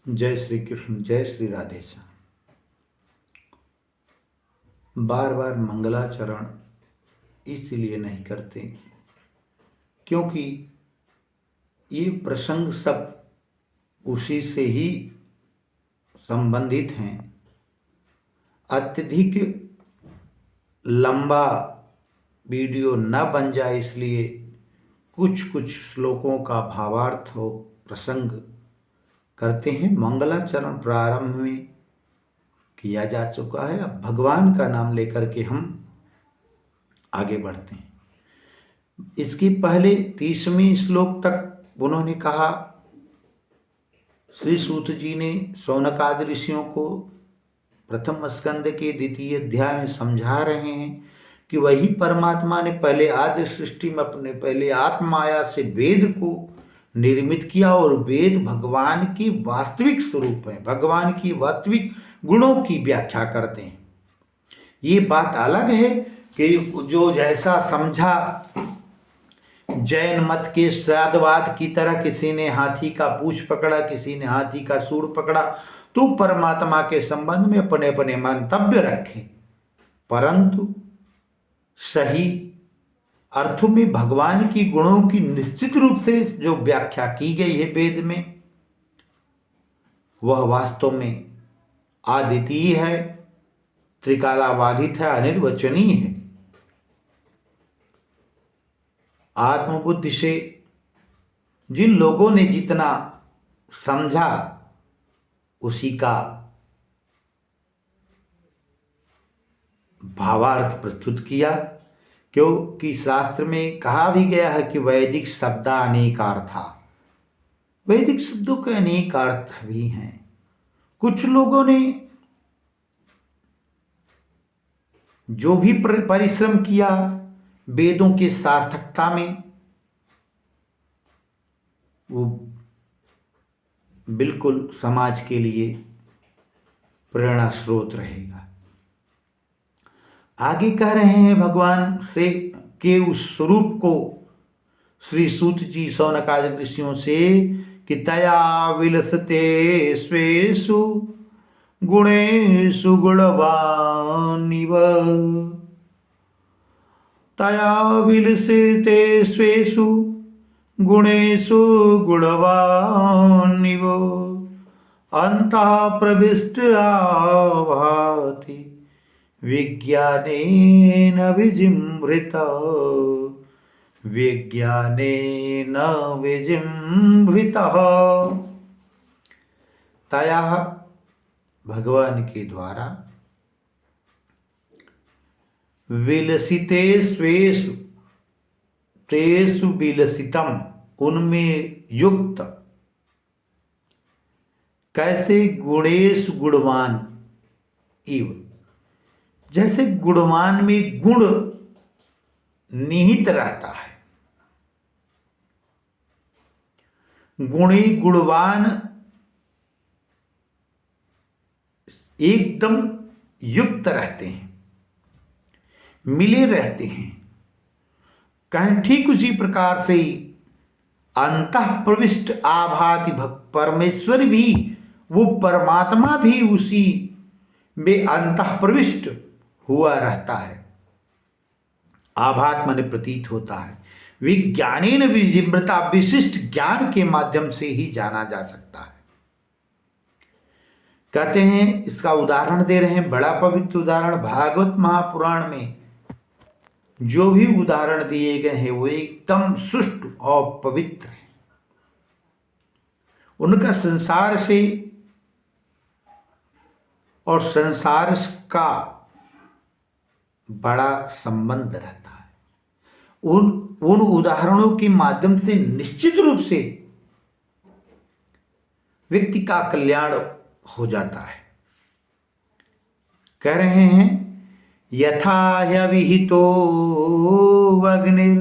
जय श्री कृष्ण, जय श्री राधे श्याम। बार बार मंगलाचरण इसलिए नहीं करते क्योंकि ये प्रसंग सब उसी से ही संबंधित हैं। अत्यधिक लंबा वीडियो न बन जाए इसलिए कुछ कुछ श्लोकों का भावार्थ हो प्रसंग करते हैं। मंगलाचरण प्रारंभ में किया जा चुका है, अब भगवान का नाम लेकर के हम आगे बढ़ते हैं। इसके पहले 30वें श्लोक तक उन्होंने कहा, श्री सूत जी ने शौनकादि ऋषियों को प्रथम स्कंद के द्वितीय अध्याय में समझा रहे हैं कि वही परमात्मा ने पहले आदि सृष्टि में अपने पहले आत्माया से वेद को निर्मित किया और वेद भगवान की वास्तविक स्वरूप है, भगवान की वास्तविक गुणों की व्याख्या करते हैं। ये बात अलग है कि जो जैसा समझा जैन मत के श्राद्धवाद की तरह किसी ने हाथी का पूंछ पकड़ा, किसी ने हाथी का सूंड पकड़ा, तो परमात्मा के संबंध में अपने अपने मंतव्य रखे, परंतु सही अर्थों में भगवान की गुणों की निश्चित रूप से जो व्याख्या की गई है वेद में, वह वास्तव में अद्वितीय है, त्रिकालाबाधित है, अनिर्वचनीय है। आत्मबुद्धि से जिन लोगों ने जितना समझा उसी का भावार्थ प्रस्तुत किया, क्योंकि शास्त्र में कहा भी गया है कि वैदिक शब्द अनेकार्था, वैदिक शब्दों के अनेक अर्थ भी हैं। कुछ लोगों ने जो भी परिश्रम किया वेदों के सार्थकता में, वो बिल्कुल समाज के लिए प्रेरणा स्रोत रहेगा। आगे कह रहे हैं भगवान से के उस स्वरूप को श्री सूत जी शौनकादि ऋषियों से कि तया विलसते स्वेषु गुणेषु गुणवानिव, तया विलसते स्वेषु गुणेषु गुणवानिव, अन्तः प्रविष्ट आभाति विज्ञानेन विजिम्भृता, विज्ञानेन विजिम्भृतः। तया भगवान के द्वारा विलसिते स्वेषु तेषु विलसितम, उनमें युक्त, कैसे गुणेषु गुणवान इव, जैसे गुणवान में गुण निहित रहता है, गुणी गुणवान एकदम युक्त रहते हैं, मिले रहते हैं। कहें ठीक उसी प्रकार से अंतः प्रविष्ट आभाति परमेश्वर भी, वो परमात्मा भी उसी में अंतः प्रविष्ट हुआ रहता है। आभात माने प्रतीत होता है। विज्ञानेन विजिम्रता, विशिष्ट ज्ञान के माध्यम से ही जाना जा सकता है। कहते हैं, इसका उदाहरण दे रहे हैं, बड़ा पवित्र उदाहरण भागवत महापुराण में जो भी उदाहरण दिए गए हैं वो एकदम सुष्ट और पवित्र है। उनका संसार से और संसार का बड़ा संबंध रहता है। उन उदाहरणों के माध्यम से निश्चित रूप से व्यक्ति का कल्याण हो जाता है। कह रहे हैं, यथा ह्यविहितो अग्निर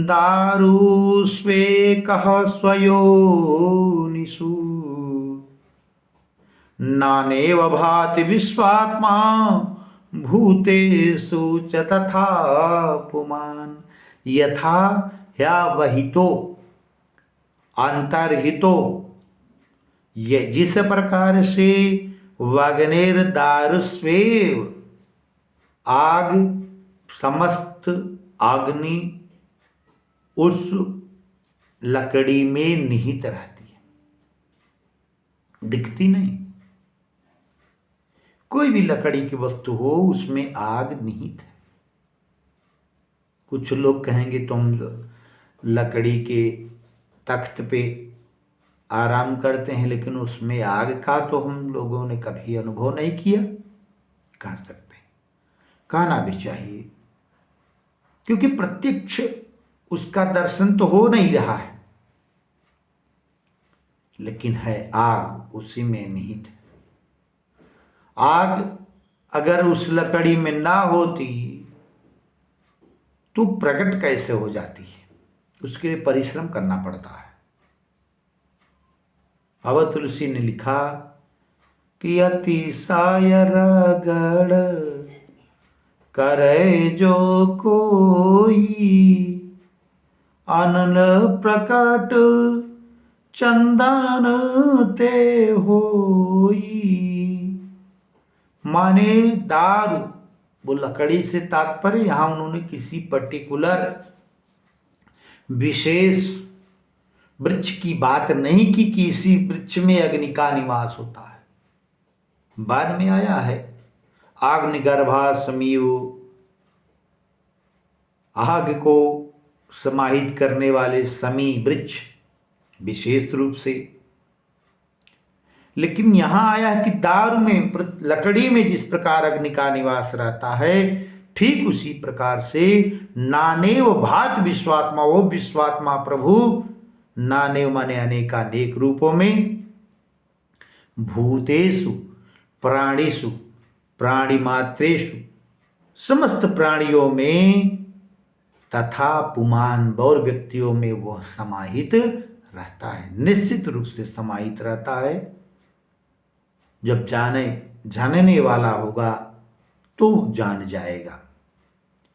दारुस्वेकः स्वयोनिषु, नानेव भाति विश्वात्मा भूतेषु च तथा पुमान्। यथा ह्यवहितो, अंतर्हितो ये जिस प्रकार से वग्नेर दारुस्वेव, आग, समस्त अग्नि उस लकड़ी में निहित रहती है, दिखती नहीं। कोई भी लकड़ी की वस्तु हो उसमें आग निहित है। कुछ लोग कहेंगे तुम लकड़ी के तख्त पे आराम करते हैं, लेकिन उसमें आग का तो हम लोगों ने कभी अनुभव नहीं किया। कह सकते हैं, कहना भी चाहिए, क्योंकि प्रत्यक्ष उसका दर्शन तो हो नहीं रहा है, लेकिन है आग उसी में निहित है। आग अगर उस लकड़ी में ना होती तो प्रकट कैसे हो जाती है? उसके लिए परिश्रम करना पड़ता है। बाबा तुलसी ने लिखा कि अतिशय रगड़ करे जो कोई, अनल प्रकट चंदन ते होई। माने दारू, वो लकड़ी से तात्पर्य यहां उन्होंने किसी पर्टिकुलर विशेष वृक्ष की बात नहीं की कि इसी वृक्ष में अग्नि का निवास होता है। बाद में आया है आग्निगर्भा समीयो, आग को समाहित करने वाले समी वृक्ष विशेष रूप से। लेकिन यहां आया है कि दारू में, लकड़ी में जिस प्रकार अग्नि का निवास रहता है, ठीक उसी प्रकार से नानेव भात विश्वात्मा, वो विश्वात्मा प्रभु नानेव माने अनेकानेक रूपों में, भूतेषु प्राणिषु प्राणी मात्रेषु, समस्त प्राणियों में तथा पुमान और व्यक्तियों में वह समाहित रहता है, निश्चित रूप से समाहित रहता है। जब जानने वाला होगा तो जान जाएगा।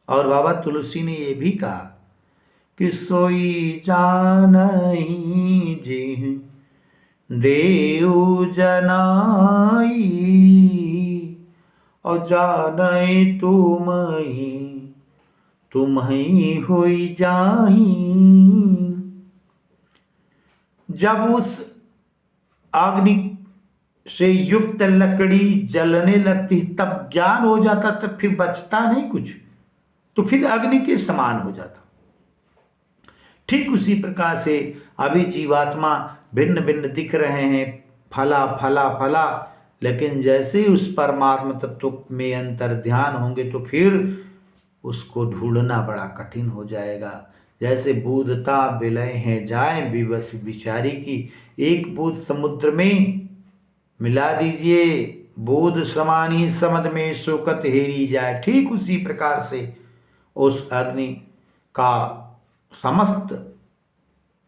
और बाबा तुलसी ने यह भी कहा कि सोई जानहि जिहि देउ जनाई, और जानई तुमहि होई जाहि। जब उस अग्नि से युक्त लकड़ी जलने लगती तब ज्ञान हो जाता, तब फिर बचता नहीं कुछ, तो फिर अग्नि के समान हो जाता। ठीक उसी प्रकार से अभी जीवात्मा भिन्न भिन्न दिख रहे हैं, फला फला फला, लेकिन जैसे उस परमात्मा तत्व में अंतर ध्यान होंगे तो फिर उसको ढूंढना बड़ा कठिन हो जाएगा। जैसे बूधता विलय है जाए विवश विचारी की, एक बूंद समुद्र में मिला दीजिए, बूंद समानी समद में शोकत हेरी जाए। ठीक उसी प्रकार से उस अग्नि का समस्त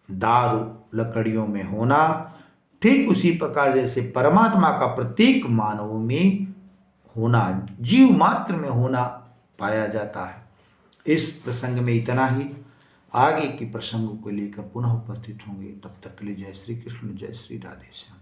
दारू लकड़ियों में होना, ठीक उसी प्रकार जैसे परमात्मा का प्रत्येक मानव में होना, जीव मात्र में होना पाया जाता है। इस प्रसंग में इतना ही। आगे के प्रसंगों को लेकर पुनः उपस्थित होंगे। तब तक के लिए जय श्री कृष्ण, जय श्री राधे श्याम।